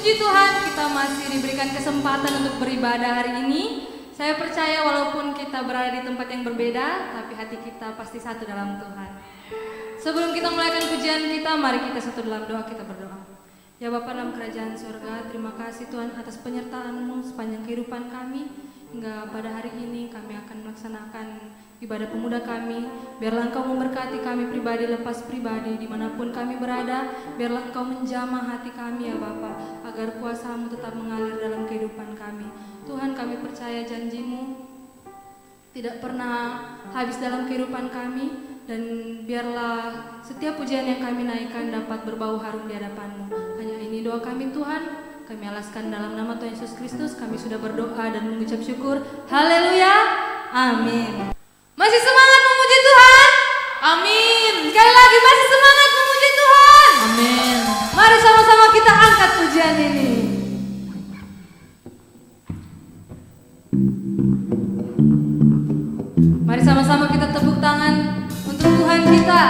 Puji Tuhan, kita masih diberikan kesempatan untuk beribadah hari ini. Saya percaya walaupun kita berada di tempat yang berbeda, tapi hati kita pasti satu dalam Tuhan. Sebelum kita mulakan pujian kita, mari kita satu dalam doa, kita berdoa. Ya Bapa dalam kerajaan surga, terima kasih Tuhan atas penyertaan-Mu sepanjang kehidupan kami. Hingga pada hari ini kami akan melaksanakan ibadah pemuda kami. Biarlah Engkau memberkati kami pribadi lepas pribadi dimanapun kami berada. Biarlah Engkau menjamah hati kami ya Bapa, agar kuasa-Mu tetap mengalir dalam kehidupan kami. Tuhan, kami percaya janji-Mu tidak pernah habis dalam kehidupan kami. Dan biarlah setiap pujian yang kami naikkan dapat berbau harum di hadapan-Mu. Hanya ini doa kami Tuhan. Kami alaskan dalam nama Tuhan Yesus Kristus. Kami sudah berdoa dan mengucap syukur. Haleluya. Amin. Masih semangat memuji Tuhan? Amin. Sekali lagi masih semangat memuji Tuhan? Amin. Mari sama-sama kita angkat pujian ini. Mari sama-sama kita tepuk tangan untuk Tuhan kita.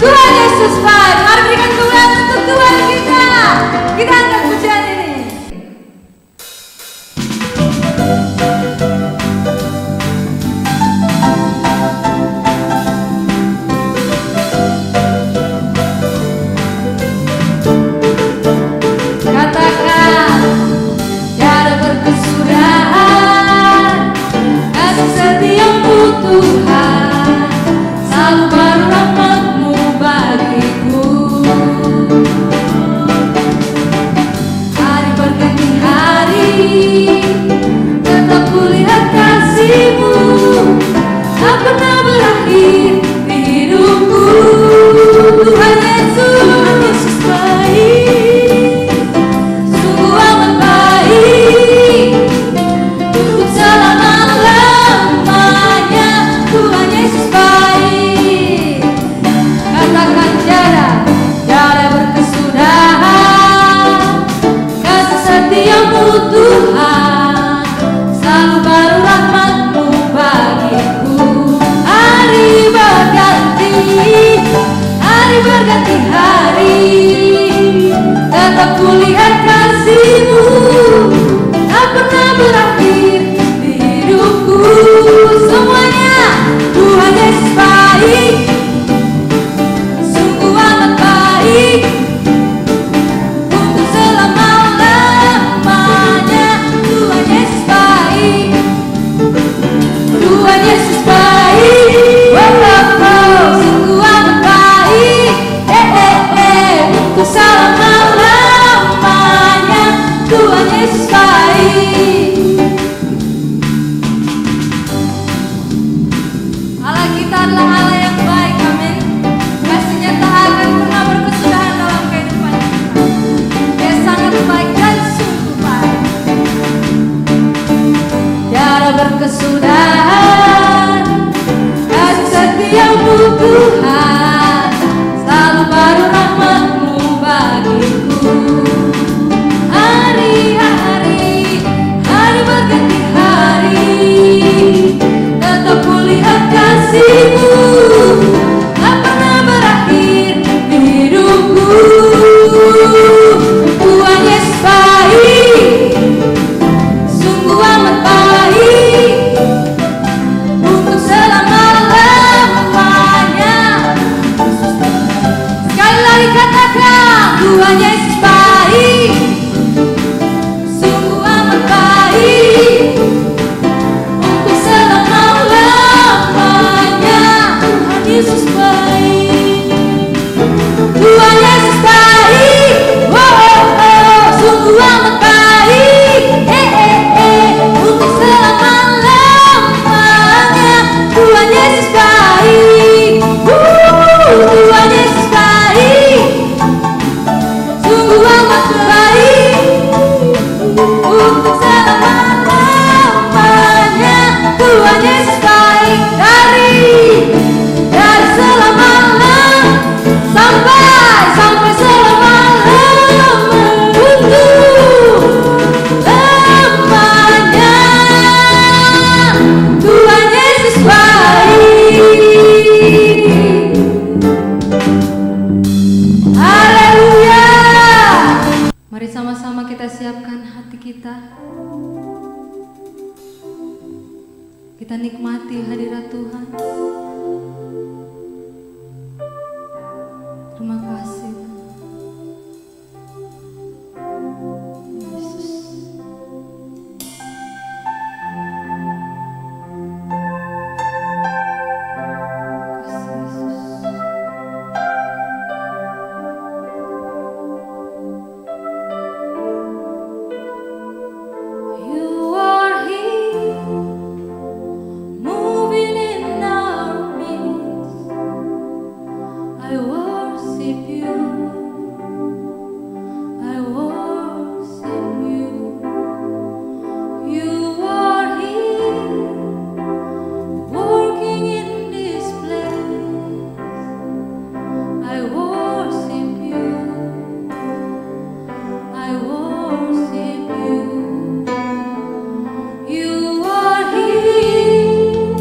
Tuhan Yesus baik. Mari berikan kemuliaan untuk Tuhan kita. kita. Kita nikmati hadirat Tuhan. Terima kasih Yesus. Kasih Yesus. You are here, moving in our midst. I worship you. I worship you. You are here, working in this place. I worship you. I worship you. You are here,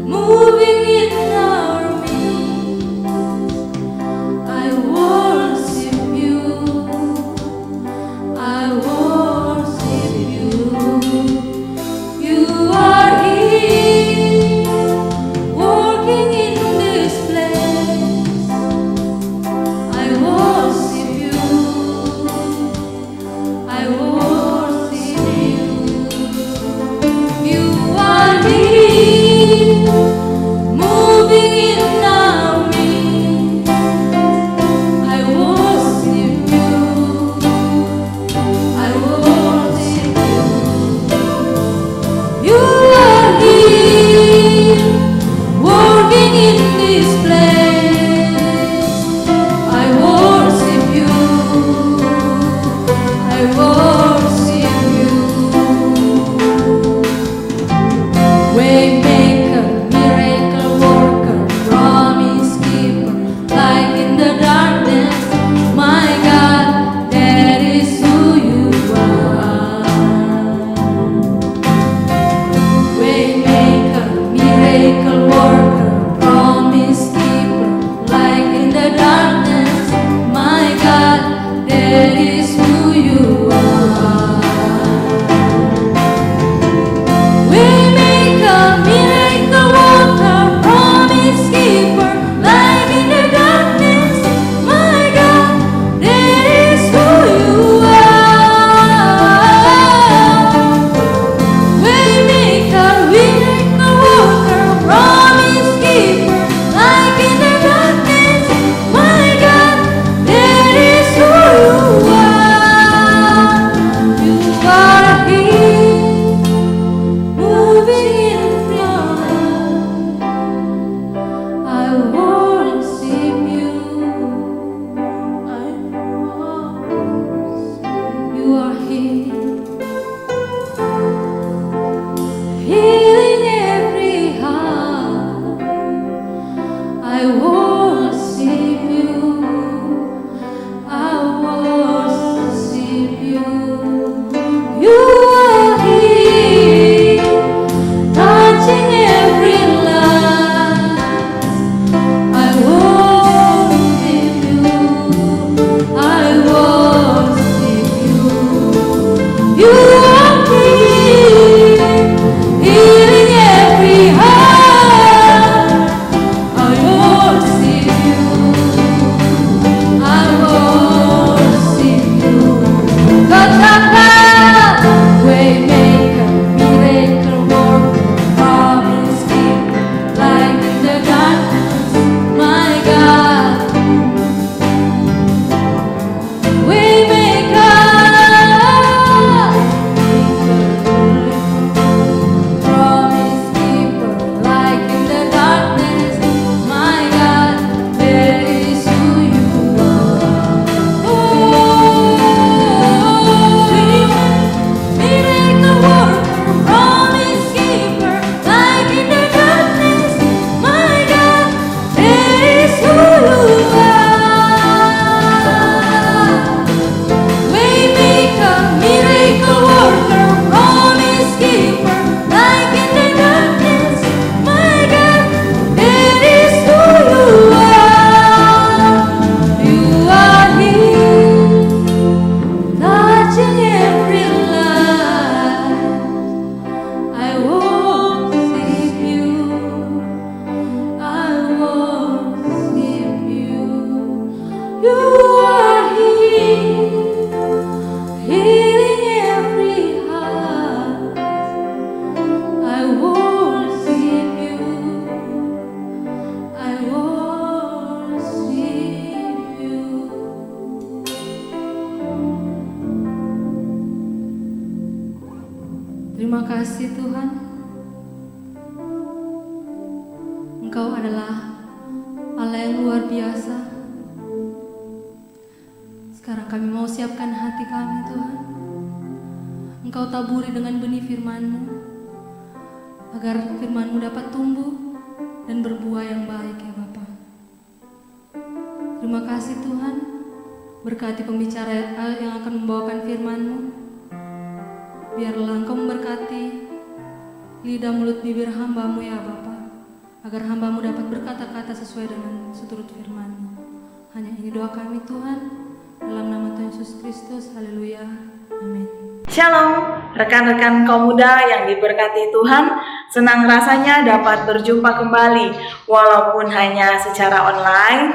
moving in our midst. I worship you. I worship you. You are here, working in this place. I worship you. I worship you. You are here, moving in our midst. I worship you. I worship you. You are here, working in this place. I worship you. I worship you. Waymaker, miracle worker, promise keeper, light in the darkness. My God, that is who you are. Waymaker, miracle worker, promise keeper, light in the darkness. My God, that is who you are. Waymaker, miracle worker, promise keeper, light in the darkness. My God, that is who you are. Waymaker, miracle worker, promise keeper, light in the darkness. My God, that is who you are. You are here, moving in your life. I worship you. I worship. You are here, healing every heart. I worship you. I worship you. You are here, touching every life. I worship you. I worship you. You are here, Terima kasih Tuhan, Engkau adalah Allah yang luar biasa. Sekarang kami mau siapkan hati kami Tuhan, Engkau taburi dengan benih firman-Mu, agar firman-Mu dapat tumbuh dan berbuah yang baik ya Bapa. Terima kasih Tuhan, berkati pembicara yang akan membawakan firman-Mu. Biarlah Engkau memberkati lidah mulut bibir hamba-Mu ya Bapa, agar hamba-Mu dapat berkata-kata sesuai dengan seturut firman-Mu. Hanya ini doa kami Tuhan, dalam nama Tuhan Yesus Kristus, haleluya, amin. Shalom, rekan-rekan kaum muda yang diberkati Tuhan. Senang rasanya dapat berjumpa kembali, walaupun hanya secara online.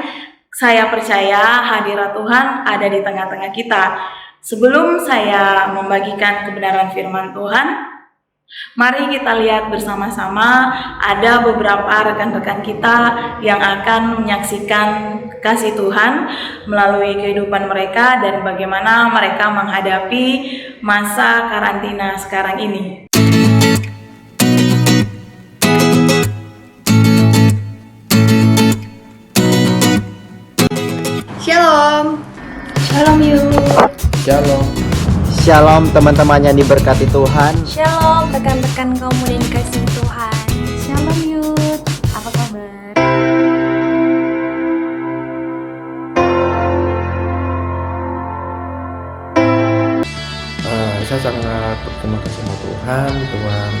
Saya percaya hadirat Tuhan ada di tengah-tengah kita. Sebelum saya membagikan kebenaran firman Tuhan, mari kita lihat bersama-sama ada beberapa rekan-rekan kita yang akan menyaksikan kasih Tuhan melalui kehidupan mereka dan bagaimana mereka menghadapi masa karantina sekarang ini. Shalom. Shalom yuk. Shalom. Shalom teman-teman yang diberkati Tuhan. Shalom rekan-rekan kaum muda yang dikasihi Tuhan. Shalom Yud, apa kabar? Saya sangat berterima kasih sama Tuhan. Tuhan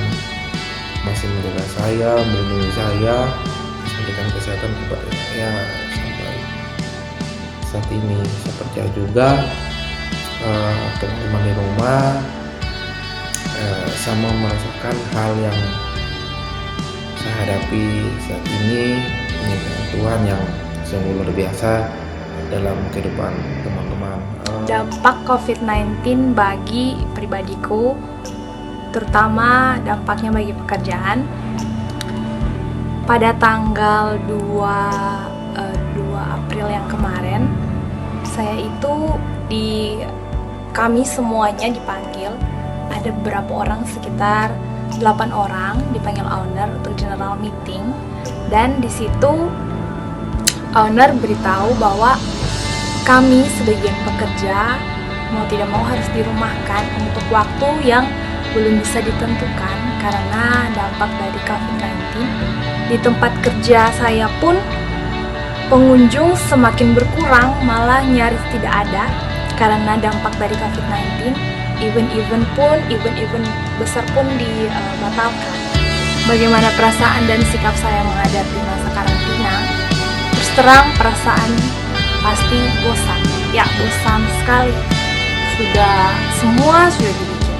masih menjaga saya, melindungi saya, memberikan kesehatan kepada saya sampai saat ini. Saya percaya juga teman-teman di rumah sama merasakan hal yang saya hadapi saat ini, penyertaan Tuhan yang sungguh luar biasa dalam kehidupan teman-teman. Dampak COVID-19 bagi pribadiku, terutama dampaknya bagi pekerjaan. Pada tanggal 2 April yang kemarin, saya itu kami semuanya dipanggil. Ada beberapa orang, sekitar 8 orang dipanggil owner untuk general meeting, dan di situ owner beritahu bahwa kami sebagian pekerja mau tidak mau harus dirumahkan untuk waktu yang belum bisa ditentukan karena dampak dari COVID-19. Di tempat kerja saya pun pengunjung semakin berkurang, malah nyaris tidak ada karena dampak dari COVID-19. Event besar pun dibatalkan. Bagaimana perasaan dan sikap saya menghadapi masa karantina? Terus terang, perasaan pasti bosan. Ya, bosan sekali. Semua sudah dibikin.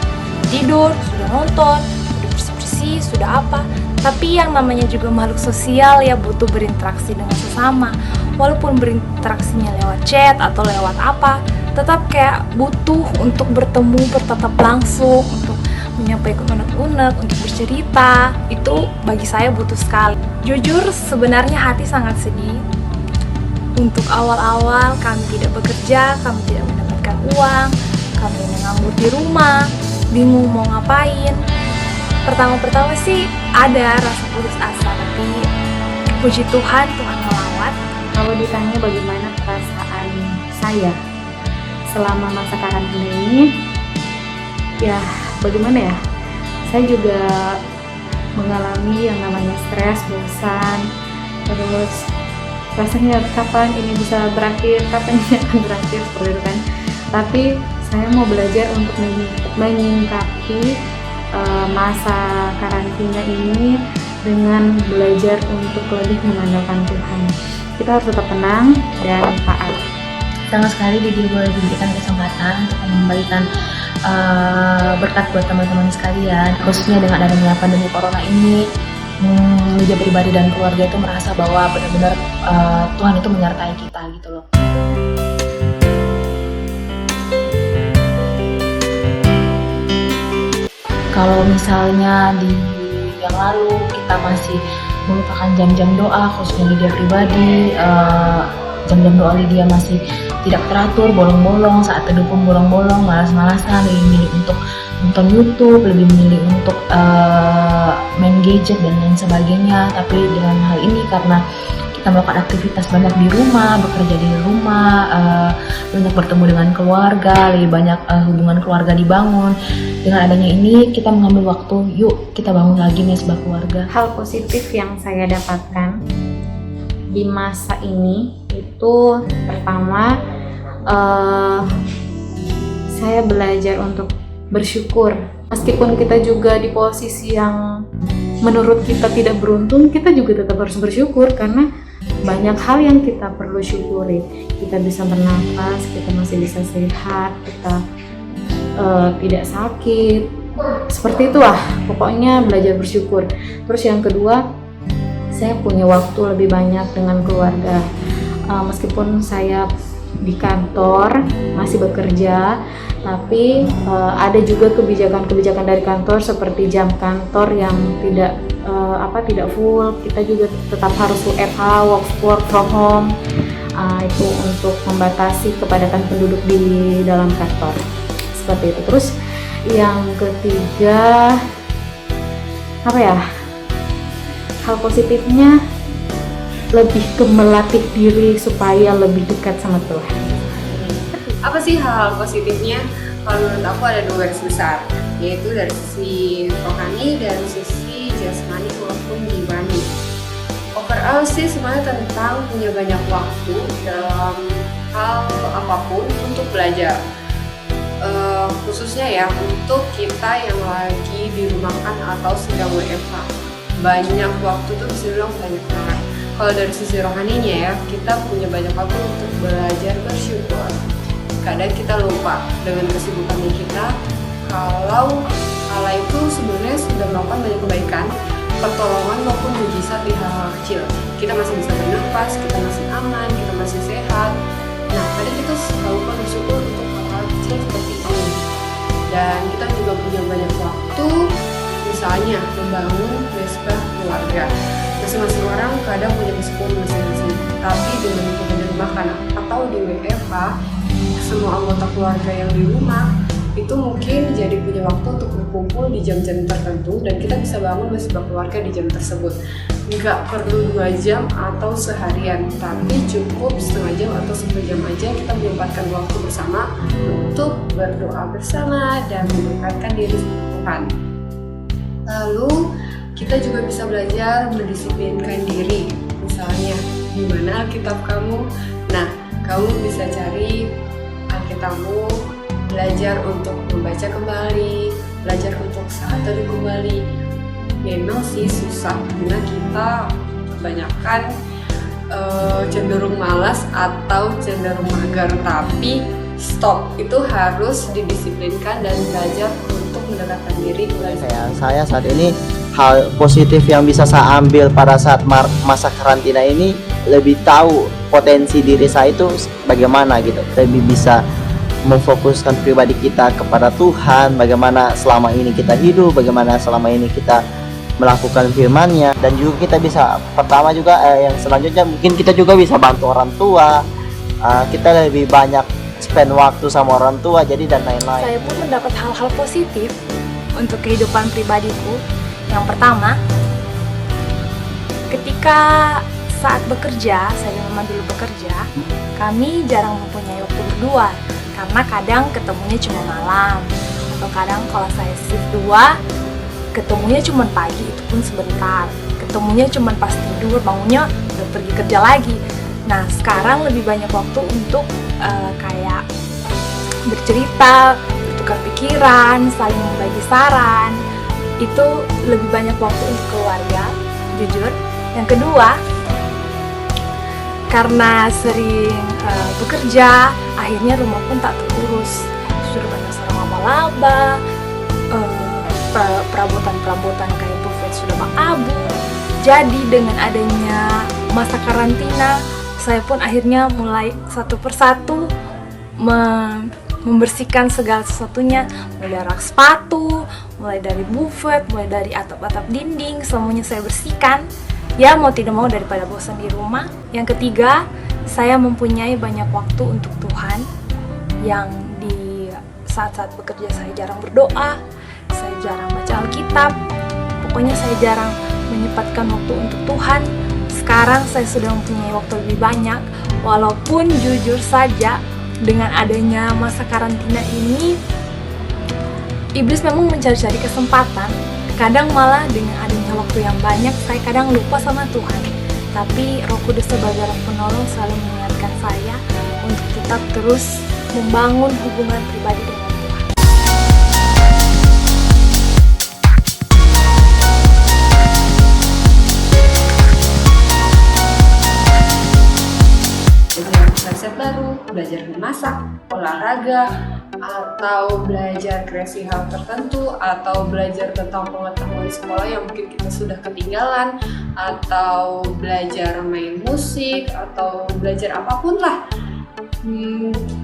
Tidur, sudah nonton, sudah bersih-bersih, sudah apa. Tapi yang namanya juga makhluk sosial ya butuh berinteraksi dengan sesama. Walaupun berinteraksinya lewat chat atau lewat apa, tetap kayak butuh untuk bertemu, bertatap langsung, untuk menyampaikan unek-unek, untuk bercerita. Itu bagi saya butuh sekali. Jujur sebenarnya hati sangat sedih. Untuk awal-awal kami tidak bekerja, kami tidak mendapatkan uang, kami nganggur di rumah, bingung mau ngapain. Pertama-pertama sih ada rasa putus asa, tapi puji Tuhan, Tuhan melawat. Kalau ditanya bagaimana perasaan saya selama masa karantina ini, ya bagaimana ya, saya juga mengalami yang namanya stres, bosan, terus rasanya kapan ini bisa berakhir, kapan ini akan berakhir, seperti itu kan. Tapi saya mau belajar untuk menyingkapi masa karantina ini dengan belajar untuk lebih mengandalkan Tuhan. Kita harus tetap tenang dan taat. Senang sekali Didi boleh diberikan kesempatan untuk membagikan berkat buat teman-teman sekalian, khususnya dengan adanya pandemi corona ini. Dia pribadi dan keluarga itu merasa bahwa benar-benar Tuhan itu menyertai kita gitu loh. Kalau misalnya di yang lalu kita masih melupakan jam-jam doa, khususnya Lydia pribadi, jam-jam doa Lydia masih tidak teratur, bolong-bolong, saat teduh pun bolong-bolong, malas-malasan, milih untuk nonton YouTube, lebih memilih untuk main gadget dan lain sebagainya. Tapi dengan hal ini karena kita melakukan aktivitas banyak di rumah, bekerja di rumah, banyak bertemu dengan keluarga, lebih banyak hubungan keluarga dibangun. Dengan adanya ini kita mengambil waktu, yuk kita bangun lagi nih sebuah keluarga. Hal positif yang saya dapatkan di masa ini itu pertama, saya belajar untuk bersyukur. Meskipun kita juga di posisi yang menurut kita tidak beruntung, kita juga tetap harus bersyukur karena banyak hal yang kita perlu syukuri. Kita bisa bernafas, kita masih bisa sehat, kita tidak sakit. Seperti itulah, pokoknya belajar bersyukur. Terus yang kedua, saya punya waktu lebih banyak dengan keluarga. Meskipun saya di kantor masih bekerja, tapi ada juga kebijakan-kebijakan dari kantor seperti jam kantor yang tidak full. Kita juga tetap harus WFH, work from home. Itu untuk membatasi kepadatan penduduk di dalam kantor. Seperti itu. Terus yang ketiga, hal positifnya lebih ke melatih diri supaya lebih dekat sama Tuhan. Apa sih hal positifnya? Kalau menurut aku ada 2 garis besar, yaitu dari sisi rohani dan sisi jasmani maupun jiwani. Overall sih semuanya tentang punya banyak waktu dalam hal apapun untuk belajar. Khususnya ya untuk kita yang lagi dirumahkan atau sedang WFH. Banyak waktu tuh bisa bilang banyak banget. Kalau dari sisi rohaninya ya, kita punya banyak waktu untuk belajar bersyukur. Kadang kita lupa dengan kesibukannya kita kalau Allah itu sebenarnya sudah melakukan banyak kebaikan, pertolongan maupun mujizat di hal-hal kecil. Kita masih bisa bernafas, kita masih aman, kita masih sehat. Nah, kadang kita selalu bersyukur untuk hal-hal kecil seperti ini. Dan kita juga punya banyak waktu, misalnya membangun mesbah keluarga. Masing-masing orang kadang punya kesibukan masing-masing, tapi dengan kita dirumahkan atau di WFH, semua anggota keluarga yang di rumah itu mungkin jadi punya waktu untuk berkumpul di jam-jam tertentu dan kita bisa bangun mesbah keluarga di jam tersebut. Nggak perlu 2 jam atau seharian, tapi cukup setengah jam atau 1 jam aja kita menyempatkan waktu bersama untuk berdoa bersama dan mendekatkan diri sama Tuhan. Lalu kita juga bisa belajar mendisiplinkan diri. Misalnya, di mana Alkitab kamu? Nah, kamu bisa cari Alkitabmu, belajar untuk membaca kembali, belajar untuk saat teduh kembali. Memang sih susah karena kita kebanyakan cenderung malas atau cenderung mager, tapi stop, itu harus didisiplinkan dan belajar untuk mendekatkan diri kembali. Saya saat ini hal positif yang bisa saya ambil pada saat masa karantina ini, lebih tahu potensi diri saya itu bagaimana gitu, lebih bisa memfokuskan pribadi kita kepada Tuhan, bagaimana selama ini kita hidup, bagaimana selama ini kita melakukan firman-Nya, dan juga kita bisa pertama juga yang selanjutnya mungkin kita juga bisa bantu orang tua, kita lebih banyak spend waktu sama orang tua, jadi dan lain-lain. Saya pun mendapat hal-hal positif untuk kehidupan pribadiku. Yang pertama, ketika saat bekerja, saya memang dulu bekerja, kami jarang mempunyai waktu berdua karena kadang ketemunya cuma malam, atau kadang kalau saya shift 2 ketemunya cuma pagi, itu pun sebentar, ketemunya cuma pas tidur, bangunnya udah pergi kerja lagi. Nah, sekarang lebih banyak waktu untuk kayak bercerita, bertukar pikiran, saling berbagi saran. Itu lebih banyak waktu untuk keluarga, jujur. Yang kedua, karena sering bekerja, akhirnya rumah pun tak terurus. Sudah banyak sarang laba-laba, perabotan-perabotan kayak buffet sudah abu. Jadi dengan adanya masa karantina, saya pun akhirnya mulai satu persatu membersihkan segala sesuatunya, mulai dari rak sepatu, mulai dari buffet, mulai dari atap-atap dinding, semuanya saya bersihkan. Ya mau tidak mau daripada bosan di rumah. Yang ketiga, saya mempunyai banyak waktu untuk Tuhan, yang di saat-saat bekerja saya jarang berdoa. jarang baca Alkitab. Pokoknya saya jarang menyempatkan waktu untuk Tuhan. Sekarang saya sudah mempunyai waktu lebih banyak, walaupun jujur saja dengan adanya masa karantina ini, iblis memang mencari-cari kesempatan. Kadang malah dengan adanya waktu yang banyak, saya kadang lupa sama Tuhan. Tapi Roh Kudus sebagai Roh penolong selalu mengingatkan saya untuk tetap terus membangun hubungan pribadi dengan Tuhan. Resep baru, belajar memasak, olahraga, atau belajar kreasi hal tertentu, atau belajar tentang pengetahuan sekolah yang mungkin kita sudah ketinggalan, atau belajar main musik, atau belajar apapun lah.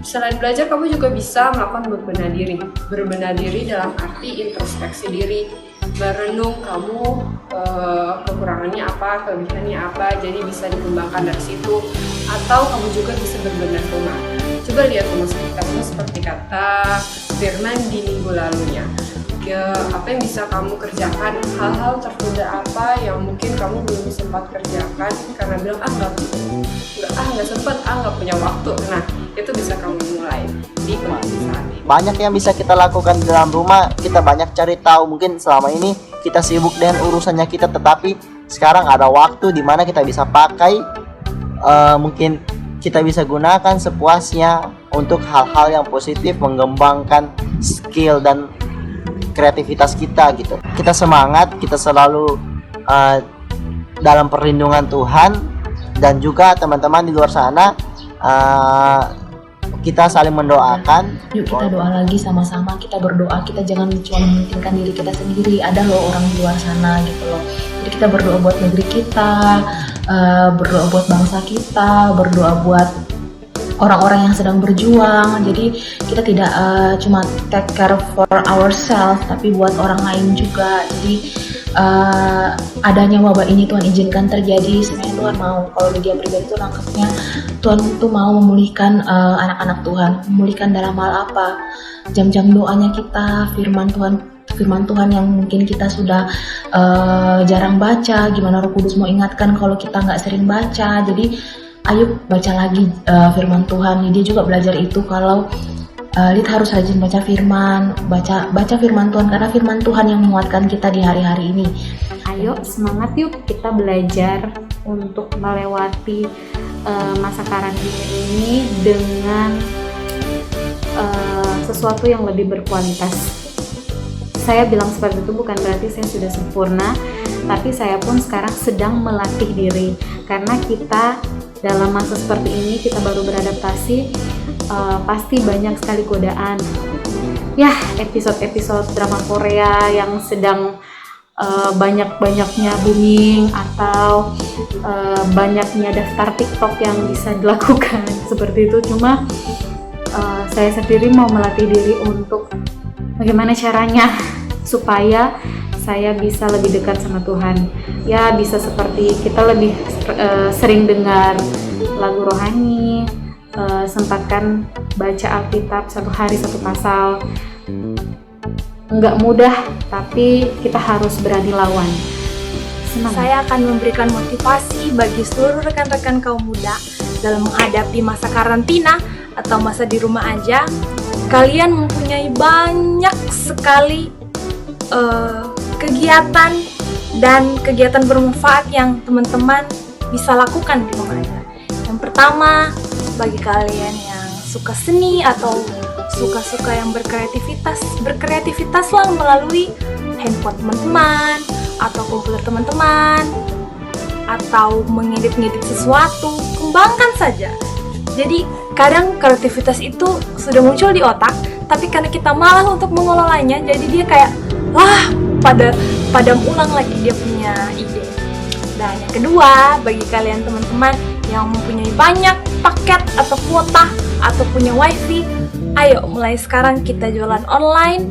Selain belajar, kamu juga bisa melakukan berbenah diri. Berbenah diri dalam arti introspeksi diri, merenung kamu kekurangannya apa, kelebihannya apa, jadi bisa dikembangkan dari situ. Atau kamu juga bisa berbenah rumah. Coba lihat rumah sekitarmu seperti kata Firman di minggu lalunya. Apa yang bisa kamu kerjakan, hal-hal tertunda apa yang mungkin kamu belum sempat kerjakan karena bilang nggak sempat, nggak punya waktu. Nah, itu bisa kamu mulai di kondisi saat ini. Banyak yang bisa kita lakukan di dalam rumah, kita banyak cari tahu. Mungkin selama ini kita sibuk dengan urusannya kita, tetapi sekarang ada waktu di mana kita bisa pakai, mungkin kita bisa gunakan sepuasnya untuk hal-hal yang positif, mengembangkan skill dan kreativitas kita gitu. Kita semangat, kita selalu dalam perlindungan Tuhan, dan juga teman-teman di luar sana kita saling mendoakan. Yuk kita doa lagi sama-sama, kita berdoa, kita jangan cuma mementingkan diri kita sendiri, ada loh orang di luar sana gitu loh. Jadi kita berdoa buat negeri kita, berdoa buat bangsa kita, berdoa buat orang-orang yang sedang berjuang. Jadi kita tidak cuma take care for ourselves, tapi buat orang lain juga. Jadi adanya wabah ini Tuhan izinkan terjadi, sebenarnya Tuhan mau, kalau dia pribadi itu nangkepnya Tuhan itu mau memulihkan anak-anak Tuhan. Memulihkan dalam hal apa? Jam-jam doanya kita, firman Tuhan yang mungkin kita sudah jarang baca, gimana Roh Kudus mau ingatkan kalau kita nggak sering baca. Jadi ayo baca lagi firman Tuhan. Dia juga belajar itu kalau Lid harus rajin baca firman firman Tuhan, karena firman Tuhan yang menguatkan kita di hari-hari ini. Ayo semangat yuk kita belajar untuk melewati masa karantina ini dengan sesuatu yang lebih berkualitas. Saya bilang seperti itu bukan berarti saya sudah sempurna, tapi saya pun sekarang sedang melatih diri, karena kita dalam masa seperti ini kita baru beradaptasi, pasti banyak sekali godaan. Ya, episode-episode drama Korea yang sedang banyak-banyaknya booming, atau banyaknya daftar TikTok yang bisa dilakukan seperti itu. Cuma saya sendiri mau melatih diri untuk bagaimana caranya supaya saya bisa lebih dekat sama Tuhan. Ya, bisa seperti kita lebih sering dengar lagu rohani, sempatkan baca Alkitab 1 hari 1 pasal. Enggak mudah, tapi kita harus berani lawan. Senang. Saya akan memberikan motivasi bagi seluruh rekan-rekan kaum muda dalam menghadapi masa karantina atau masa di rumah aja. Kalian mempunyai banyak sekali kegiatan dan kegiatan bermanfaat yang teman-teman bisa lakukan di rumah aja. Yang pertama, bagi kalian yang suka seni atau suka-suka yang berkreativitaslah melalui handphone teman-teman atau komputer teman-teman, atau mengedit-ngedit sesuatu, kembangkan saja. Jadi kadang kreativitas itu sudah muncul di otak, tapi karena kita malas untuk mengelolanya, jadi dia kayak padam ulang lagi dia punya ide. Dan yang kedua, bagi kalian teman-teman yang mempunyai banyak paket atau kuota atau punya wifi, ayo mulai sekarang kita jualan online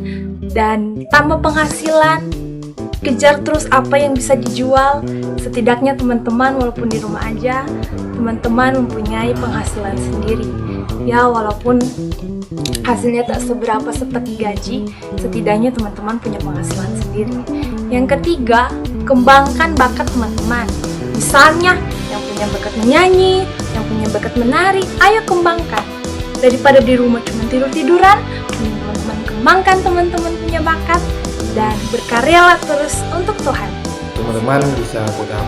dan tambah penghasilan. Kejar terus apa yang bisa dijual. Setidaknya teman-teman walaupun di rumah aja, teman-teman mempunyai penghasilan sendiri. Ya walaupun hasilnya tak seberapa seperti gaji, setidaknya teman-teman punya penghasilan sendiri. Yang ketiga, kembangkan bakat teman-teman. Misalnya yang punya bakat menyanyi, yang punya bakat menari, ayo kembangkan. Daripada di rumah cuma tidur-tiduran, teman-teman kembangkan teman-teman punya bakat dan berkaryalah terus untuk Tuhan. Teman-teman bisa tetap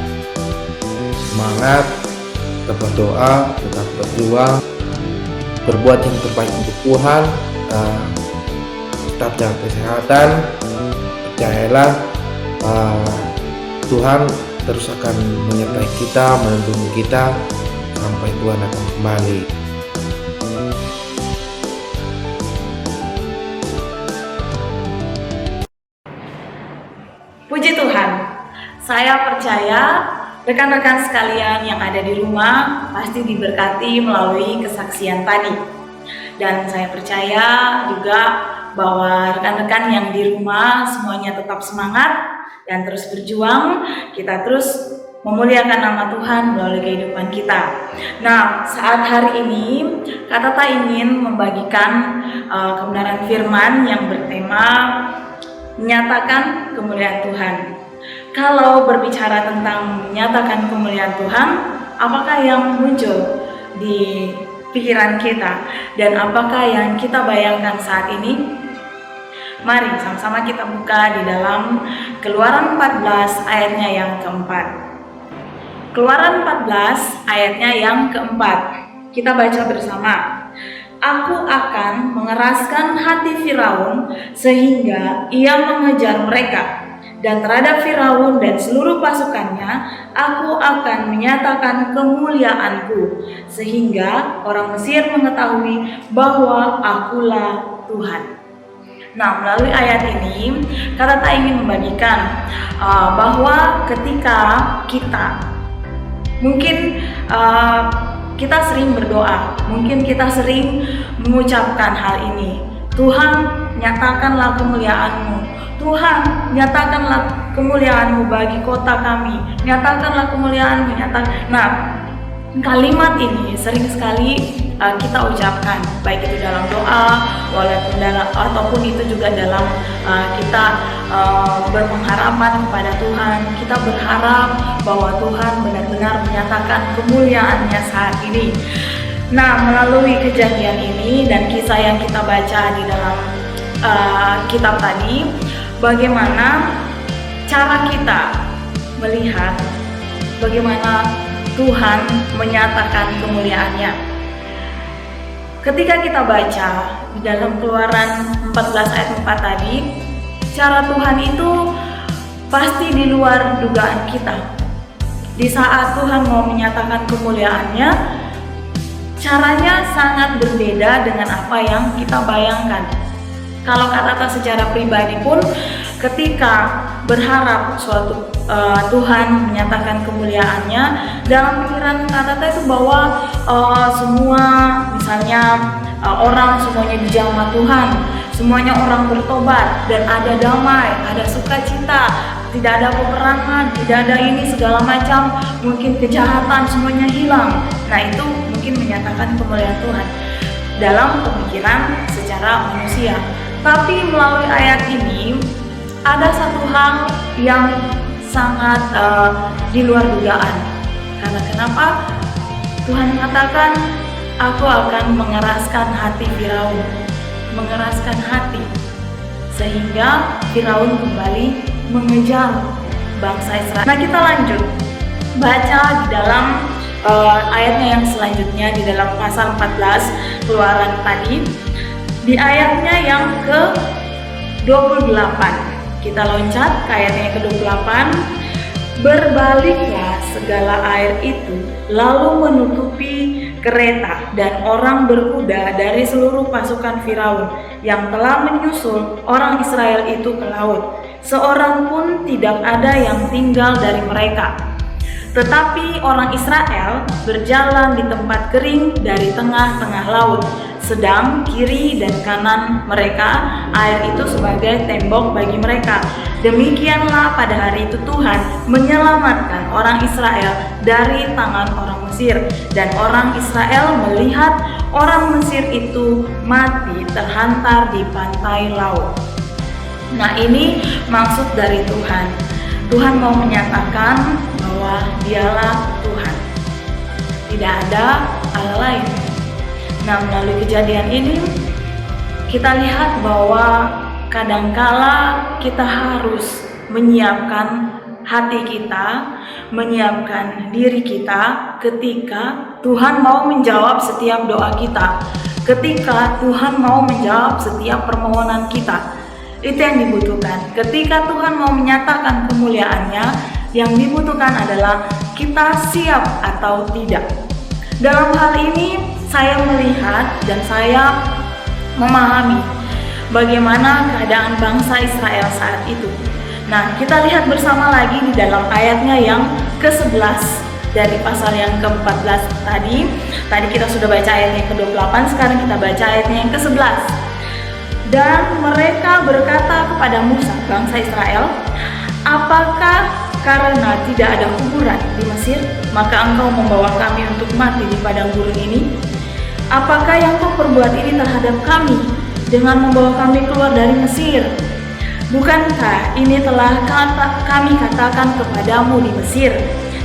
semangat, tetap berdoa, tetap berjuang, berbuat yang terbaik untuk Tuhan, tetap jaga kesehatan. Percayalah, Tuhan terus akan menyertai kita, melindungi kita sampai Tuhan akan kembali. Puji Tuhan, saya percaya rekan-rekan sekalian yang ada di rumah pasti diberkati melalui kesaksian tadi. Dan saya percaya juga bahwa rekan-rekan yang di rumah semuanya tetap semangat dan terus berjuang. Kita terus memuliakan nama Tuhan melalui kehidupan kita. Nah, saat hari ini Kak Tata ingin membagikan kebenaran firman yang bertema menyatakan kemuliaan Tuhan. Kalau berbicara tentang menyatakan kemuliaan Tuhan, apakah yang muncul di pikiran kita dan apakah yang kita bayangkan saat ini? Mari sama-sama kita buka di dalam Keluaran 14 ayatnya yang keempat. Keluaran 14 ayatnya yang keempat. Kita baca bersama. Aku akan mengeraskan hati Firaun sehingga ia mengejar mereka, dan terhadap Firaun dan seluruh pasukannya aku akan menyatakan kemuliaanku sehingga orang Mesir mengetahui bahwa akulah Tuhan. Nah, melalui ayat ini Kak Tata ingin membagikan bahwa ketika kita mungkin kita sering berdoa, mungkin kita sering mengucapkan hal ini. Tuhan, nyatakanlah kemuliaan-Mu. Tuhan, nyatakanlah kemuliaan-Mu bagi kota kami. Nyatakanlah kemuliaan-Mu. Nah, kalimat ini sering sekali kita ucapkan, baik itu dalam doa, ataupun itu juga dalam kita berpengharapan kepada Tuhan. Kita berharap bahwa Tuhan benar-benar menyatakan kemuliaan-Nya saat ini. Nah, melalui kejadian ini dan kisah yang kita baca di dalam kitab tadi, bagaimana cara kita melihat bagaimana Tuhan menyatakan kemuliaan-Nya. Ketika kita baca di dalam Keluaran 14 ayat 4 tadi, cara Tuhan itu pasti di luar dugaan kita. Di saat Tuhan mau menyatakan kemuliaan-Nya, caranya sangat berbeda dengan apa yang kita bayangkan. Kalau Kak Tata secara pribadi pun ketika berharap suatu Tuhan menyatakan kemuliaan-Nya, dalam pikiran Kak Tata itu bahwa semua misalnya orang semuanya dijamah Tuhan, semuanya orang bertobat dan ada damai, ada sukacita, tidak ada peperangan, tidak ada ini segala macam, mungkin kejahatan semuanya hilang. Nah, itu mungkin menyatakan kemuliaan Tuhan dalam pemikiran secara manusia. Tapi melalui ayat ini ada satu hal yang sangat di luar dugaan. Karena kenapa? Tuhan katakan, aku akan mengeraskan hati Firaun, mengeraskan hati, sehingga Firaun kembali mengejar bangsa Israel. Nah, kita lanjut baca di dalam ayatnya yang selanjutnya di dalam pasal 14 Keluaran tadi, di ayatnya yang ke-28. Kita loncat ke ayatnya yang ke-28. Berbaliklah segala air itu lalu menutupi kereta dan orang berkuda dari seluruh pasukan Firaun yang telah menyusul orang Israel itu ke laut. Seorang pun tidak ada yang tinggal dari mereka. Tetapi orang Israel berjalan di tempat kering dari tengah-tengah laut, sedang kiri dan kanan mereka air itu sebagai tembok bagi mereka. Demikianlah pada hari itu Tuhan menyelamatkan orang Israel dari tangan orang Mesir, dan orang Israel melihat orang Mesir itu mati terhantar di pantai laut. Nah, ini maksud dari Tuhan. Tuhan mau menyatakan bahwa Dialah Tuhan. Tidak ada Allah lain. Nah, melalui kejadian ini kita lihat bahwa kadangkala kita harus menyiapkan hati kita, menyiapkan diri kita ketika Tuhan mau menjawab setiap doa kita, ketika Tuhan mau menjawab setiap permohonan kita. Itu yang dibutuhkan. Ketika Tuhan mau menyatakan kemuliaannya, yang dibutuhkan adalah kita siap atau tidak. Dalam hal ini saya melihat dan saya memahami bagaimana keadaan bangsa Israel saat itu. Nah, kita lihat bersama lagi di dalam ayatnya yang ke-11 dari pasal yang ke-14 tadi. Tadi kita sudah baca ayat yang ke-28, sekarang kita baca ayatnya yang ke-11. Dan mereka berkata kepada Musa, bangsa Israel, apakah karena tidak ada kuburan di Mesir, maka engkau membawa kami untuk mati di padang gurun ini? Apakah yang kau perbuat ini terhadap kami dengan membawa kami keluar dari Mesir? Bukankah ini telah kami katakan kepadamu di Mesir?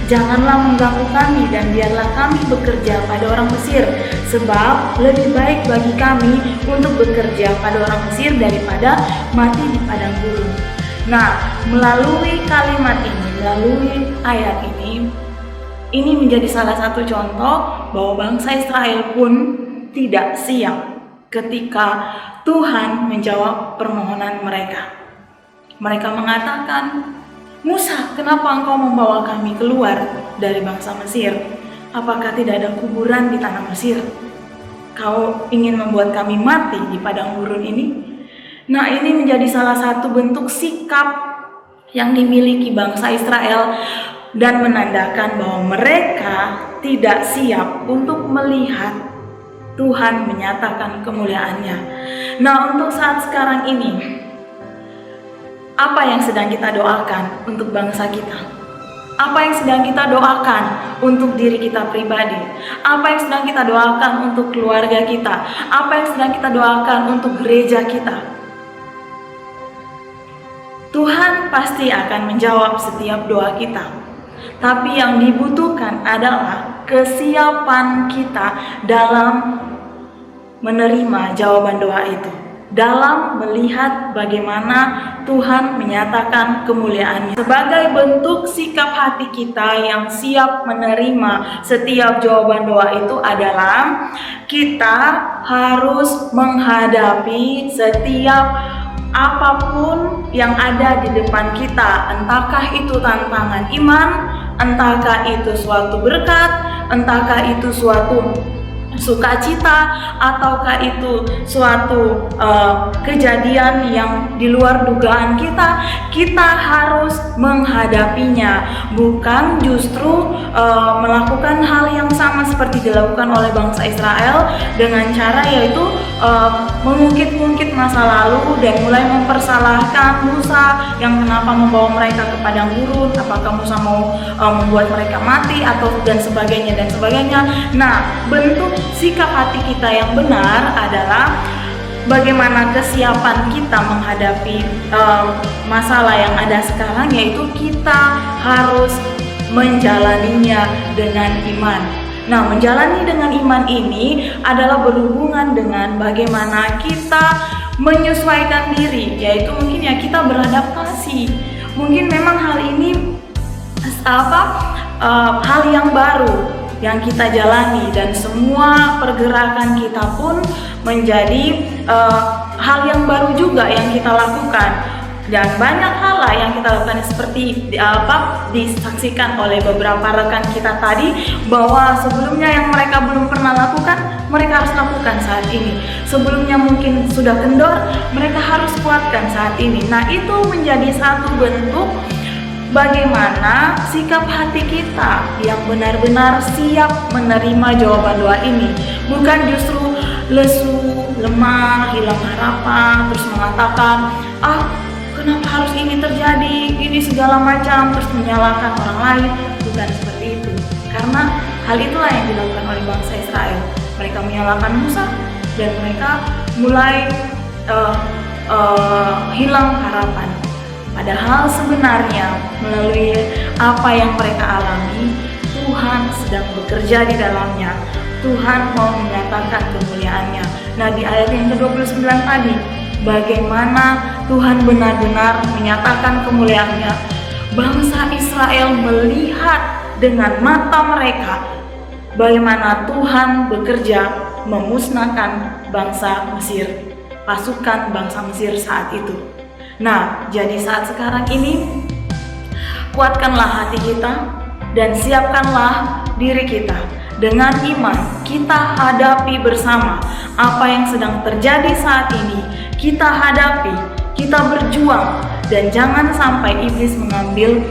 Janganlah mengganggu kami dan biarlah kami bekerja pada orang Mesir, sebab lebih baik bagi kami untuk bekerja pada orang Mesir daripada mati di padang gurun. Nah, melalui kalimat ini, melalui ayat ini menjadi salah satu contoh bahwa bangsa Israel pun tidak siap ketika Tuhan menjawab permohonan mereka. Mereka mengatakan, Musa, kenapa engkau membawa kami keluar dari bangsa Mesir? Apakah tidak ada kuburan di tanah Mesir? Kau ingin membuat kami mati di padang gurun ini? Nah, ini menjadi salah satu bentuk sikap yang dimiliki bangsa Israel dan menandakan bahwa mereka tidak siap untuk melihat Tuhan menyatakan kemuliaannya. Nah, untuk saat sekarang ini, apa yang sedang kita doakan untuk bangsa kita? Apa yang sedang kita doakan untuk diri kita pribadi? Apa yang sedang kita doakan untuk keluarga kita? Apa yang sedang kita doakan untuk gereja kita? Tuhan pasti akan menjawab setiap doa kita. Tapi yang dibutuhkan adalah kesiapan kita dalam menerima jawaban doa itu, dalam melihat bagaimana Tuhan menyatakan kemuliaannya. Sebagai bentuk sikap hati kita yang siap menerima setiap jawaban doa itu adalah kita harus menghadapi setiap apapun yang ada di depan kita, entahkah itu tantangan iman, entahkah itu suatu berkat, entahkah itu suatu sukacita, ataukah itu suatu kejadian yang di luar dugaan kita, kita harus menghadapinya, bukan justru melakukan hal yang sama seperti dilakukan oleh bangsa Israel dengan cara yaitu mengungkit-ungkit masa lalu dan mulai mempersalahkan Musa yang kenapa membawa mereka ke padang gurun, apakah Musa mau membuat mereka mati atau dan sebagainya. Nah, bentuk sikap hati kita yang benar adalah bagaimana kesiapan kita menghadapi masalah yang ada sekarang, yaitu kita harus menjalaninya dengan iman. Nah, menjalani dengan iman ini adalah berhubungan dengan bagaimana kita menyesuaikan diri, yaitu mungkin ya kita beradaptasi. Mungkin memang hal ini hal yang baru yang kita jalani dan semua pergerakan kita pun menjadi hal yang baru juga yang kita lakukan, dan banyak hal yang kita lakukan seperti disaksikan oleh beberapa rekan kita tadi bahwa sebelumnya yang mereka belum pernah lakukan mereka harus lakukan saat ini, sebelumnya mungkin sudah kendor mereka harus kuatkan saat ini. Nah, itu menjadi satu bentuk bagaimana sikap hati kita yang benar-benar siap menerima jawaban doa ini, bukan justru lesu, lemah, hilang harapan, terus mengatakan, kenapa harus ini terjadi, ini segala macam, terus menyalahkan orang lain. Bukan seperti itu, karena hal itulah yang dilakukan oleh bangsa Israel. mereka menyalahkan Musa dan mereka mulai hilang harapan. Padahal sebenarnya melalui apa yang mereka alami, Tuhan sedang bekerja di dalamnya. Tuhan mau menyatakan kemuliaannya. Nah, di ayat yang ke-29 tadi, bagaimana Tuhan benar-benar menyatakan kemuliaannya. Bangsa Israel melihat dengan mata mereka bagaimana Tuhan bekerja memusnahkan bangsa Mesir, pasukan bangsa Mesir saat itu. Nah, jadi saat sekarang ini, kuatkanlah hati kita dan siapkanlah diri kita. Dengan iman, kita hadapi bersama apa yang sedang terjadi saat ini. Kita hadapi, kita berjuang, dan jangan sampai iblis mengambil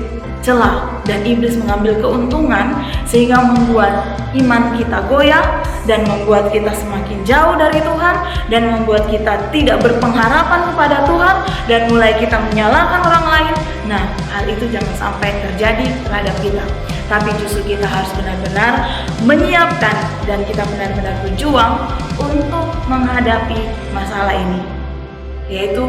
celah dan iblis mengambil keuntungan sehingga membuat iman kita goyah dan membuat kita semakin jauh dari Tuhan dan membuat kita tidak berpengharapan kepada Tuhan dan mulai kita menyalahkan orang lain. Nah, hal itu jangan sampai terjadi terhadap kita. Tapi justru kita harus benar-benar menyiapkan dan kita benar-benar berjuang untuk menghadapi masalah ini, yaitu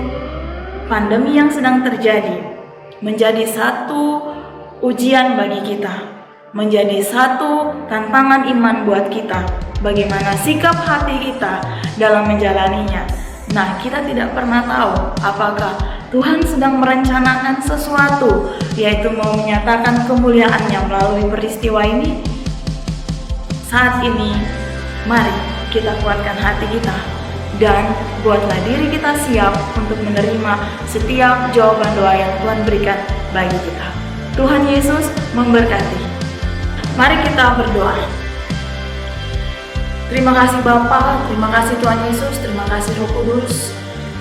pandemi yang sedang terjadi menjadi satu ujian bagi kita, menjadi satu tantangan iman buat kita, bagaimana sikap hati kita dalam menjalaninya. Nah, kita tidak pernah tahu apakah Tuhan sedang merencanakan sesuatu, yaitu mau menyatakan kemuliaannya melalui peristiwa ini. Saat ini, mari kita kuatkan hati kita dan buatlah diri kita siap untuk menerima setiap jawaban doa yang Tuhan berikan bagi kita. Tuhan Yesus memberkati. Mari kita berdoa. Terima kasih Bapa, terima kasih Tuhan Yesus, terima kasih Roh Kudus,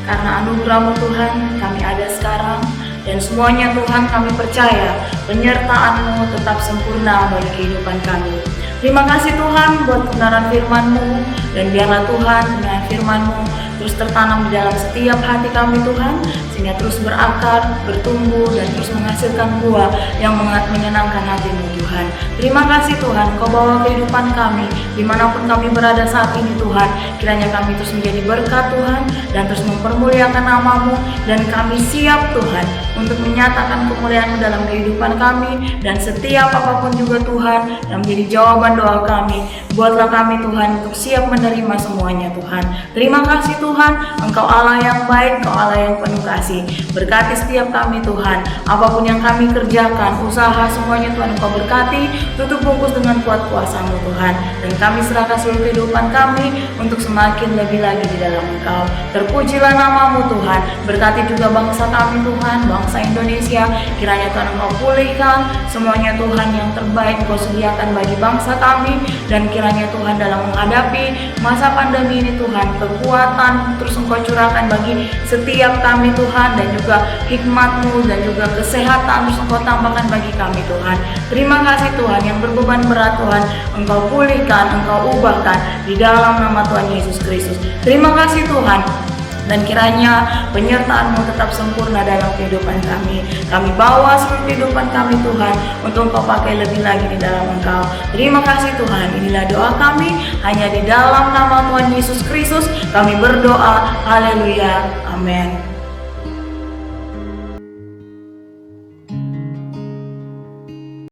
karena anugerah-Mu Tuhan kami ada sekarang, dan semuanya Tuhan kami percaya penyertaan-Mu tetap sempurna bagi kehidupan kami. Terima kasih Tuhan buat kebenaran firman-Mu, dan biarlah Tuhan dengan firman-Mu terus tertanam di dalam setiap hati kami Tuhan, sehingga terus berakar, bertumbuh, dan terus menghasilkan buah yang menyenangkan hati-Mu Tuhan. Terima kasih Tuhan, Kau bawa kehidupan kami dimanapun kami berada saat ini Tuhan. Kiranya kami terus menjadi berkat Tuhan dan terus mempermuliakan nama-Mu, dan kami siap Tuhan untuk menyatakan kemuliaan-Mu dalam kehidupan kami dan setiap apapun juga Tuhan yang menjadi jawaban doa kami. Buatlah kami Tuhan untuk siap menerima semuanya Tuhan. Terima kasih Tuhan, Engkau Allah yang baik, Engkau Allah yang penuh kasih. Berkati setiap kami Tuhan, apapun yang kami kerjakan, usaha semuanya Tuhan Engkau berkati, tutup bungkus dengan kuat kuasa-Mu Tuhan. Dan kami serahkan seluruh kehidupan kami untuk semakin lebih lagi di dalam Engkau. Terpujilah nama-Mu Tuhan, berkati juga bangsa kami Tuhan, bangsa Indonesia. Kiranya Tuhan Engkau pulihkan semuanya Tuhan yang terbaik Engkau sediakan bagi bangsa kami. Dan kiranya Tuhan dalam menghadapi masa pandemi ini Tuhan, kekuatan terus Engkau curahkan bagi setiap kami Tuhan, dan juga hikmat-Mu dan juga kesehatan terus Engkau tambahkan bagi kami Tuhan. Terima kasih Tuhan, yang berbeban berat Tuhan Engkau pulihkan, Engkau ubahkan di dalam nama Tuhan Yesus Kristus. Terima kasih Tuhan, dan kiranya penyertaan-Mu tetap sempurna dalam kehidupan kami. Kami bawa seluruh kehidupan kami Tuhan untuk Engkau pakai lebih lagi di dalam Engkau. Terima kasih Tuhan, inilah doa kami, hanya di dalam nama Tuhan Yesus Kristus kami berdoa. Haleluya, amin.